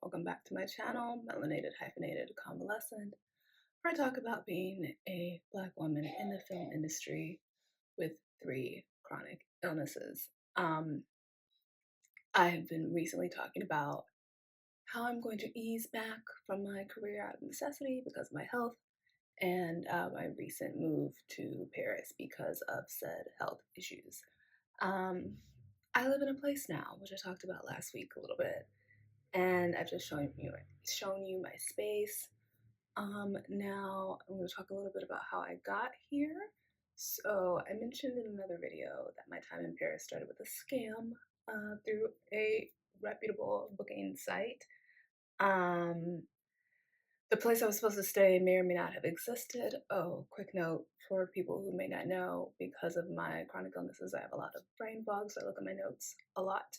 welcome back to my channel, Melanated Hyphenated Convalescent, where I talk about being a Black woman in the film industry with 3 chronic illnesses. I have been recently talking about how I'm going to ease back from my career out of necessity because of my health, and my recent move to Paris because of said health issues. I live in a place now, which I talked about last week a little bit, and I've just shown you my space. Now I'm going to talk a little bit about how I got here. So I mentioned in another video that my time in Paris started with a scam through a reputable booking site. The place I was supposed to stay may or may not have existed. Oh, quick note for people who may not know, because of my chronic illnesses, I have a lot of brain fog, so I look at my notes a lot.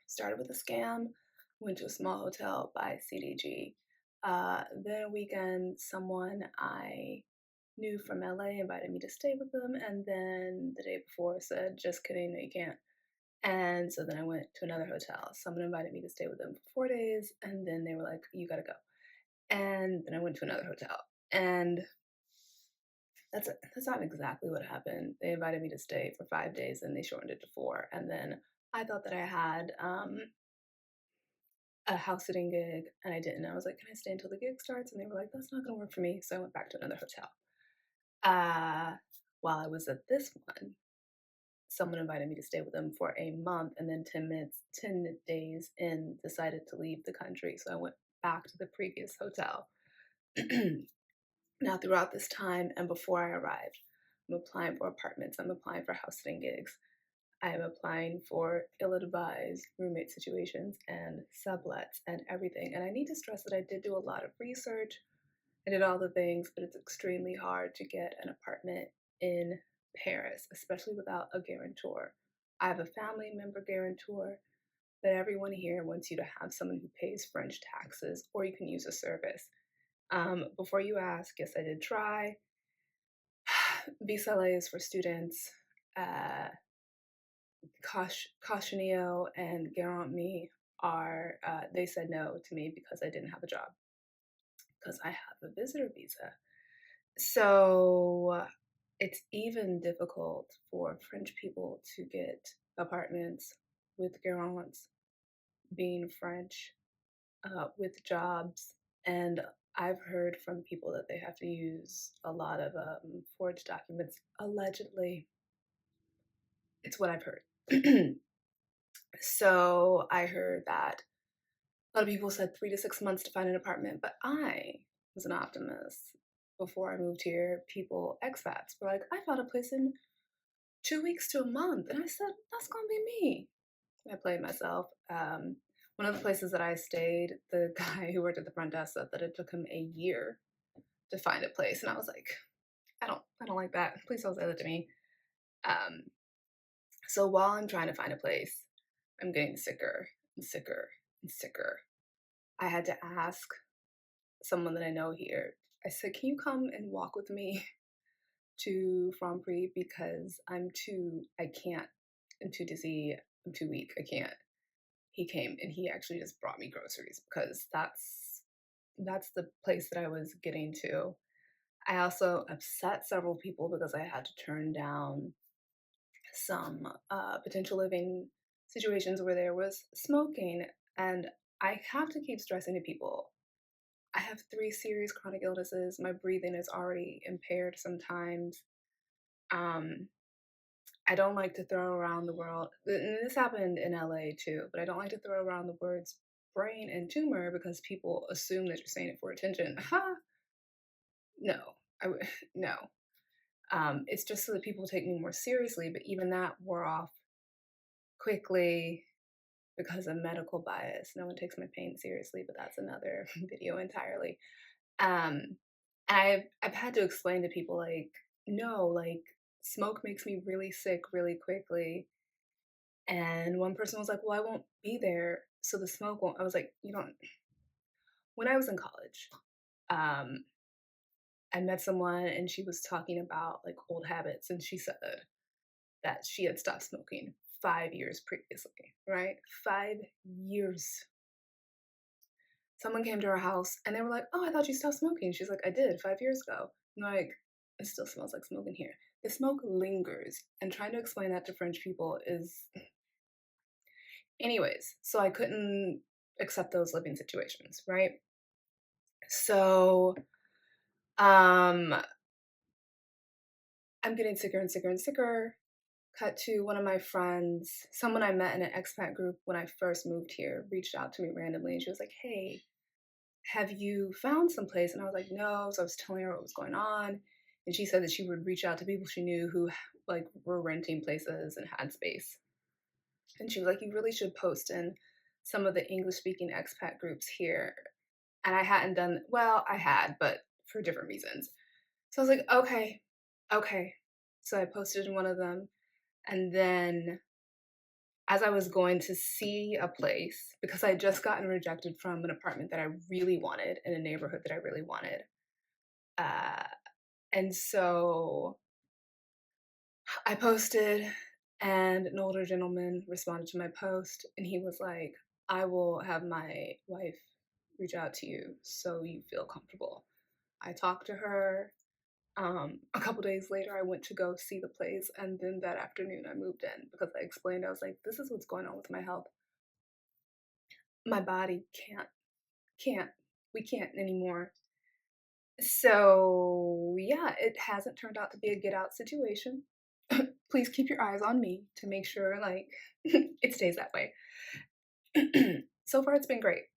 Started with a scam, went to a small hotel by CDG. Then a weekend, someone I knew from LA invited me to stay with them, and then the day before said, just kidding, no, you can't. And so then I went to another hotel. Someone invited me to stay with them for 4 days, and then they were like, you gotta go. And then I went to another hotel. And that's not exactly what happened. They invited me to stay for 5 days, and they shortened it to 4. And then I thought that I had a house sitting gig, and I didn't. I was like, can I stay until the gig starts? And they were like, that's not going to work for me. So I went back to another hotel. While I was at this one, someone invited me to stay with them for a month, and then 10 days in, decided to leave the country. So I went back to the previous hotel. Now, throughout this time and before I arrived, I'm applying for apartments, I'm applying for house sitting gigs, I am applying for ill-advised roommate situations and sublets and everything. And I need to stress that I did do a lot of research. I did all the things, but it's extremely hard to get an apartment in Paris, especially without a guarantor. I have a family member guarantor, but everyone here wants you to have someone who pays French taxes, or you can use a service. Before you ask, yes, I did try. Difficile is for students. Cautionio and Garant Me are, they said no to me because I didn't have a job, because I have a visitor visa. So it's even difficult for French people to get apartments with Garants, being French, with jobs. And I've heard from people that they have to use a lot of forged documents, allegedly. It's what I've heard. So I heard that a lot of people said 3 to 6 months to find an apartment, but I was an optimist. Before I moved here, expats, were like, I found a place in 2 weeks to a month. And I said, that's going to be me. I played myself. One of the places that I stayed, the guy who worked at the front desk said that it took him a year to find a place. And I was like, I don't like that. Please don't say that to me. So while I'm trying to find a place, I'm getting sicker and sicker and sicker. I had to ask someone that I know here. I said, can you come and walk with me to Franprix, because I'm too dizzy, I'm too weak, I can't. He came and he actually just brought me groceries, because that's the place that I was getting to. I also upset several people because I had to turn down some potential living situations where there was smoking. And I have to keep stressing to people, I have 3 serious chronic illnesses. My breathing is already impaired sometimes. I don't like to throw around the world, and this happened in LA too, but I don't like to throw around the words brain and tumor because people assume that you're saying it for attention. Ha! No, no. It's just so that people take me more seriously, but even that wore off quickly because of medical bias. No one takes my pain seriously, but that's another video entirely. I've had to explain to people, like, no, like, smoke makes me really sick really quickly. And one person was like, well, I won't be there, so the smoke won't. I was like, you don't. When I was in college, I met someone and she was talking about like old habits, and she said that she had stopped smoking 5 years previously, right? 5 years someone came to her house and they were like, "Oh, I thought you stopped smoking." She's like, "I did 5 years ago." And they're like, "It still smells like smoke in here." The smoke lingers, and trying to explain that to French people is, anyways. So I couldn't accept those living situations, right? So, um, I'm getting sicker and sicker and sicker. Cut to one of my friends, someone I met in an expat group when I first moved here, reached out to me randomly, and she was like, "Hey, have you found some place?" And I was like, "No." So I was telling her what was going on, and she said that she would reach out to people she knew who like were renting places and had space. And she was like, "You really should post in some of the English speaking expat groups here." And I hadn't done, well, I had, but for different reasons. So I was like, "Okay, okay." So I posted in one of them, and then as I was going to see a place, because I had just gotten rejected from an apartment that I really wanted in a neighborhood that I really wanted. Uh, and so I posted, and an older gentleman responded to my post, and he was like, "I will have my wife reach out to you so you feel comfortable." I talked to her. A couple days later, I went to go see the place, and then that afternoon, I moved in because I explained, I was like, "This is what's going on with my health. My body can't, we can't anymore." So, yeah, it hasn't turned out to be a get out situation. Please keep your eyes on me to make sure, like, it stays that way. So far, it's been great.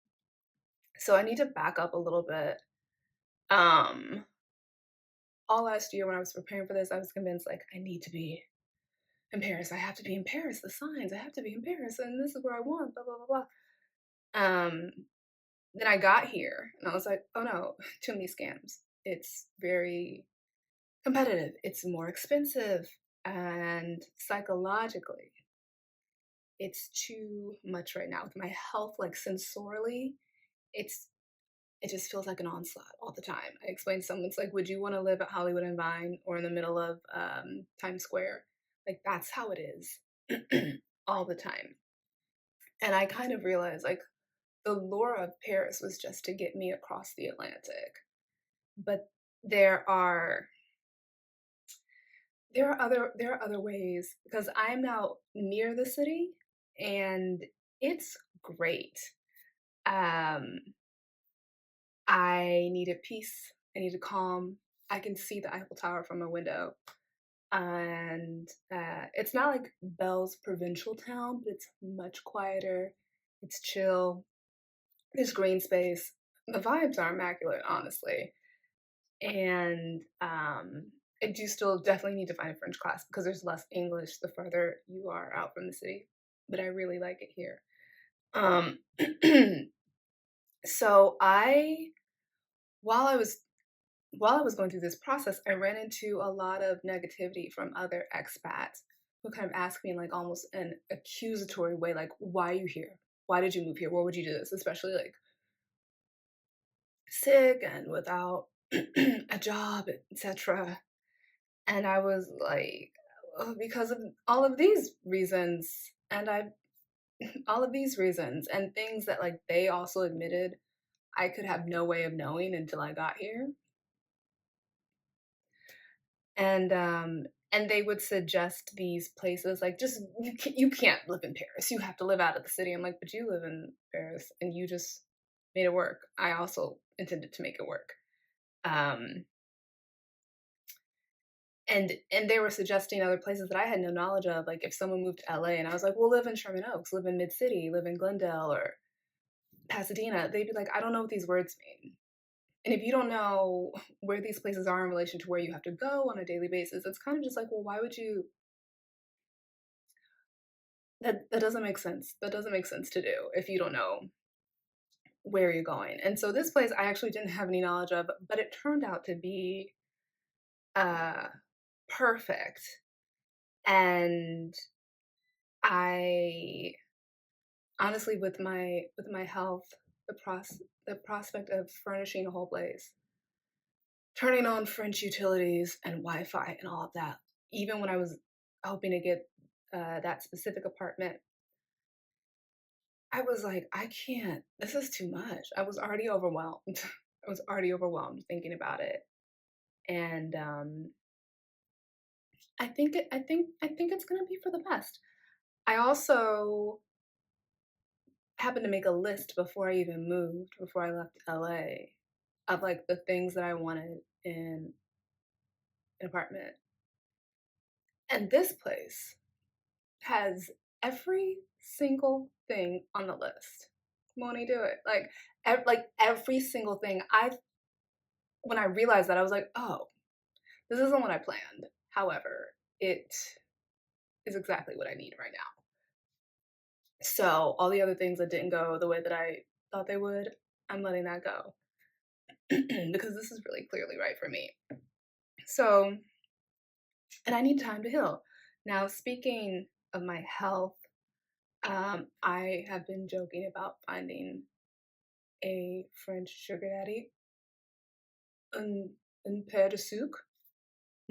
So, I need to back up a little bit. Um, all last year when I was preparing for this, I was convinced, like, I need to be in Paris. I have to be in Paris. The signs, I have to be in Paris, and this is where I want, blah, blah, blah, blah. Then I got here, and I was like, oh no, too many scams. It's very competitive. It's more expensive, and psychologically, it's too much right now with my health. Like sensorily, it's it just feels like an onslaught all the time. I explained to someone, it's like, would you want to live at Hollywood and Vine or in the middle of Times Square? Like that's how it is all the time. And I kind of realized like the lure of Paris was just to get me across the Atlantic, but there are there are other ways because I'm now near the city and it's great. Um, I needed peace. I needed calm. I can see the Eiffel Tower from my window, and it's not like Bell's provincial town, but it's much quieter. It's chill. There's green space. The vibes are immaculate, honestly. And I do still definitely need to find a French class because there's less English the further you are out from the city. But I really like it here. Um, so while I was while I was going through this process, I ran into a lot of negativity from other expats who kind of asked me in like almost an accusatory way, like, "Why are you here? Why did you move here? What would you do this?" Especially like sick and without a job, etc. And I was like, "Oh, because of all of these reasons," and I all of these reasons and things that like they also admitted I could have no way of knowing until I got here. And and they would suggest these places like just you can't live in Paris. You have to live out of the city. I'm like, but you live in Paris and you just made it work. I also intended to make it work. Um, and they were suggesting other places that I had no knowledge of. Like if someone moved to LA and I was like, well, live in Sherman Oaks, live in Mid City, live in Glendale or Pasadena, they'd be like, I don't know what these words mean. And if you don't know where these places are in relation to where you have to go on a daily basis, it's kind of just like, well, why would you? That doesn't make sense. That doesn't make sense to do if you don't know where you're going. And so this place I actually didn't have any knowledge of, but it turned out to be uh perfect. And I honestly with my health, the prospect of furnishing a whole place, turning on French utilities and Wi-Fi and all of that, even when I was hoping to get that specific apartment, I was like, "I can't. This is too much." I was already overwhelmed. I was already overwhelmed thinking about it. And I think it's gonna be for the best. I also happened to make a list before I even moved, before I left LA, of like the things that I wanted in an apartment. And this place has every single thing on the list. Won't he do it? Like every single thing. I When I realized that, I was like, oh, this isn't what I planned. However, it is exactly what I need right now. So all the other things that didn't go the way that I thought they would, I'm letting that go because this is really clearly right for me. So, and I need time to heal. Now, speaking of my health, I have been joking about finding a French sugar daddy, un pair de sucre,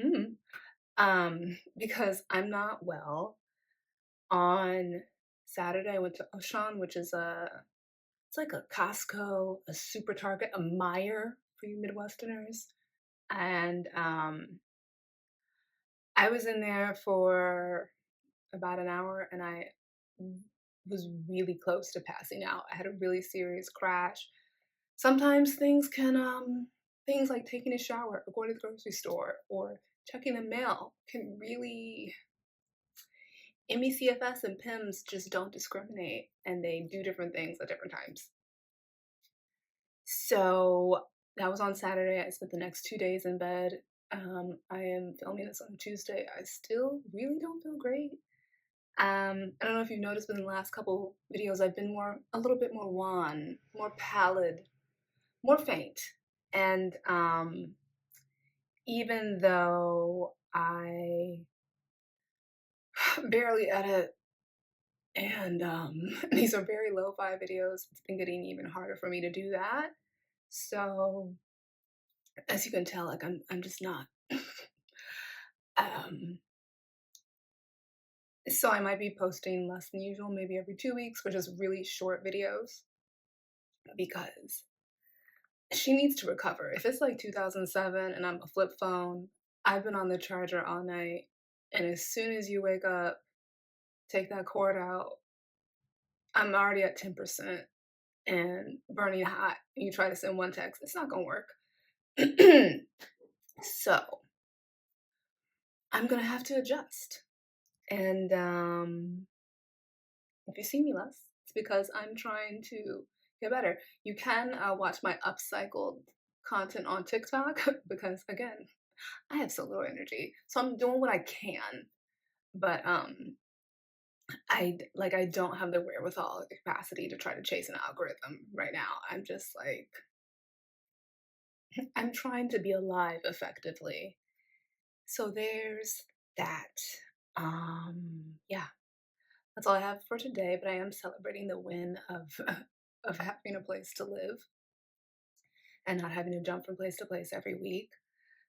mm. Because I'm not well. On Saturday, I went to Auchan, which is it's like a Costco, a Super Target, a Meijer for you Midwesterners, and I was in there for about an hour, and I was really close to passing out. I had a really serious crash. Sometimes things like taking a shower or going to the grocery store or checking the mail can really MECFS and PIMS just don't discriminate and they do different things at different times. So that was on Saturday. I spent the next 2 days in bed. I am filming this on Tuesday. I still really don't feel great. I don't know if you've noticed, but in the last couple videos, I've been a little bit more wan, more pallid, more faint. And even though I barely edit and these are very lo-fi videos, it's been getting even harder for me to do that. So as you can tell, like I'm just not. um, so I might be posting less than usual, maybe every 2 weeks, which is really short videos because she needs to recover. If it's like 2007 and I'm a flip phone, I've been on the charger all night, and as soon as you wake up, take that cord out, I'm already at 10% and burning hot. And you try to send one text, it's not gonna work. So I'm gonna have to adjust. And if you see me less, it's because I'm trying to get better. You can watch my upcycled content on TikTok because again, I have so little energy. So I'm doing what I can. But I don't have the wherewithal or the capacity to try to chase an algorithm right now. I'm just like I'm trying to be alive effectively. So there's that. Yeah. That's all I have for today, but I am celebrating the win of of having a place to live and not having to jump from place to place every week.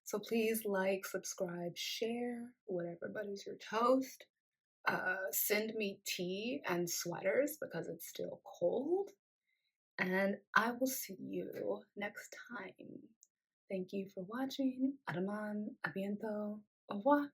So please like, subscribe, share, whatever butters your toast. Send me tea and sweaters because it's still cold. And I will see you next time. Thank you for watching. Araman, abiento, au revoir.